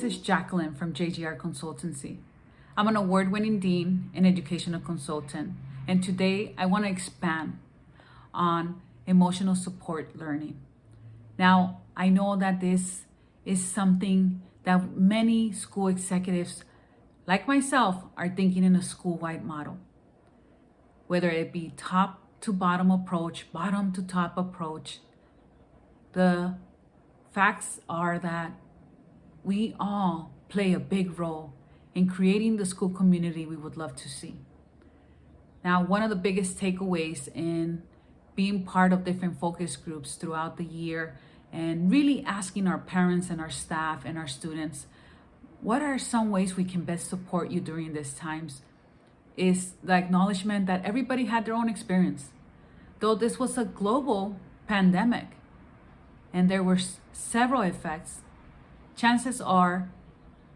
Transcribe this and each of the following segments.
this is Jacqueline from JGR Consultancy. I'm an award-winning dean and educational consultant, and today I want to expand on emotional support learning. Now, I know that this is something that many school executives, like myself, are thinking in a school-wide model, whether it be top to bottom approach, bottom to top approach. The facts are that we all play a big role in creating the school community we would love to see. Now, one of the biggest takeaways in being part of different focus groups throughout the year and really asking our parents and our staff and our students, what are some ways we can best support you during these times, is the acknowledgement that everybody had their own experience. Though this was a global pandemic and there were several effects, chances are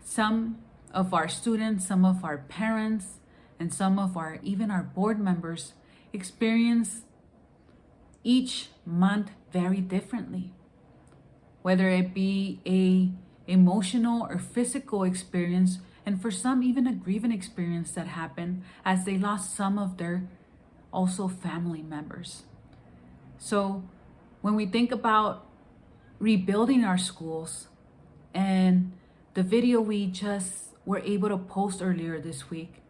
some of our students, some of our parents, and some of even our board members experience each month very differently. Whether it be a emotional or physical experience, and for some even a grieving experience that happened as they lost some of their also family members. So when we think about rebuilding our schools, and the video we just were able to post earlier this week,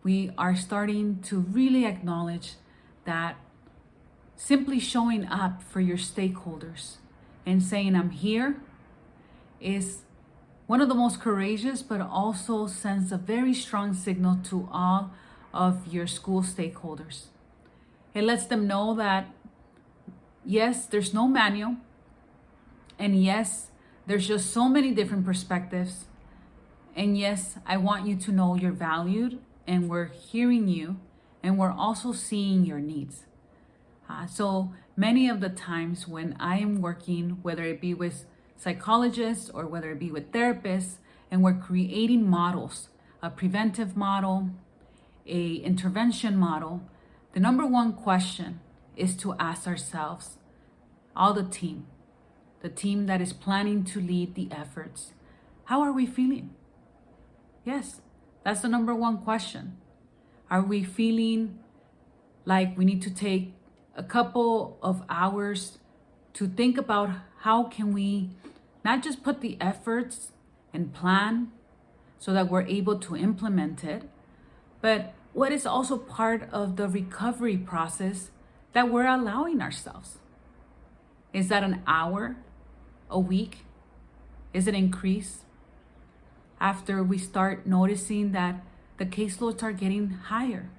we are starting to really acknowledge that simply showing up for your stakeholders and saying, I'm here, is one of the most courageous, but also sends a very strong signal to all of your school stakeholders. It lets them know that, yes, there's no manual, and yes, there's just so many different perspectives. And yes, I want you to know you're valued, and we're hearing you, and we're also seeing your needs. So many of the times when I am working, whether it be with psychologists or whether it be with therapists, and we're creating models, a preventive model, a intervention model, the number one question is to ask ourselves, all the team that is planning to lead the efforts, how are we feeling? Yes, that's the number one question. Are we feeling like we need to take a couple of hours to think about how can we not just put the efforts and plan so that we're able to implement it, but what is also part of the recovery process that we're allowing ourselves? Is that an hour a week? Is it increase? After we start noticing that the caseloads are getting higher.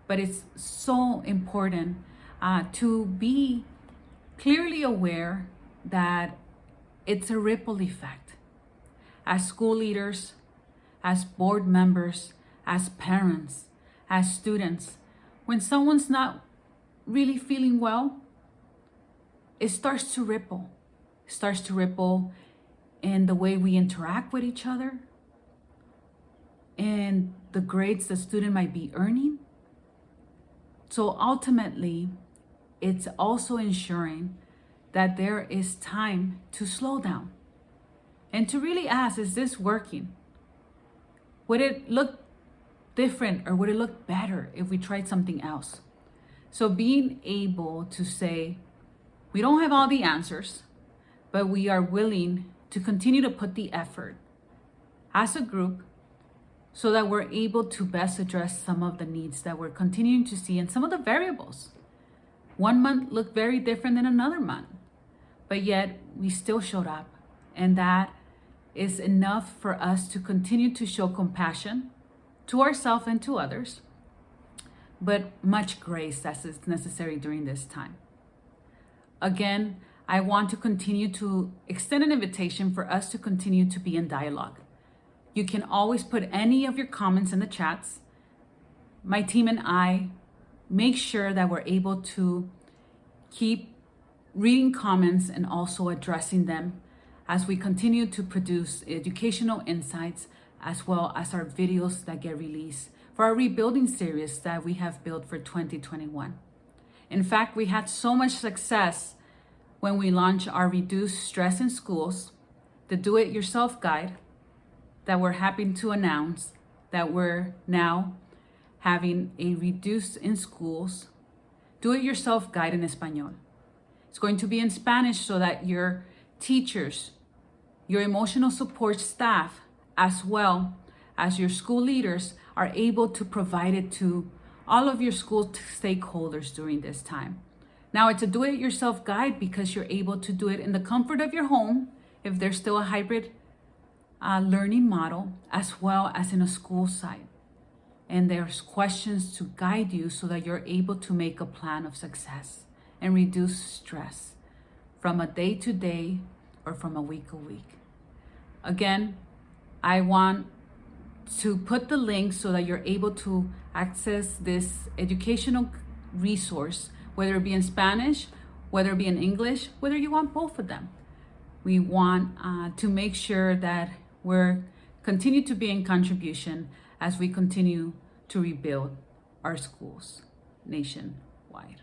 But it's so important to be clearly aware that it's a ripple effect. As school leaders, as board members, as parents, as students, when someone's not really feeling well, it starts to ripple. It starts to ripple in the way we interact with each other, and the grades the student might be earning. So ultimately, it's also ensuring that there is time to slow down and to really ask, is this working? Would it look different, or would it look better if we tried something else? So being able to say, we don't have all the answers, but we are willing to continue to put the effort as a group so that we're able to best address some of the needs that we're continuing to see and some of the variables. One month looked very different than another month, but yet we still showed up. And that is enough for us to continue to show compassion to ourselves and to others, but much grace as is necessary during this time. Again, I want to continue to extend an invitation for us to continue to be in dialogue. You can always put any of your comments in the chats. My team and I make sure that we're able to keep reading comments and also addressing them as we continue to produce educational insights, as well as our videos that get released for our rebuilding series that we have built for 2021. In fact, we had so much success when we launched our Reduce Stress in Schools the do-it-yourself guide that we're happy to announce that we're now having a reduced in schools do-it-yourself guide in Espanol. It's going to be in Spanish so that your teachers, your emotional support staff, as well as your school leaders are able to provide it to all of your school stakeholders during this time. Now, it's a do-it-yourself guide because you're able to do it in the comfort of your home if there's still a hybrid learning model, as well as in a school site. And there's questions to guide you so that you're able to make a plan of success and reduce stress from a day-to-day or from a week-to-week. Again, I want to put the link so that you're able to access this educational resource, whether it be in Spanish, whether it be in English, whether you want both of them. We want to make sure that we're continue to be in contribution as we continue to rebuild our schools nationwide.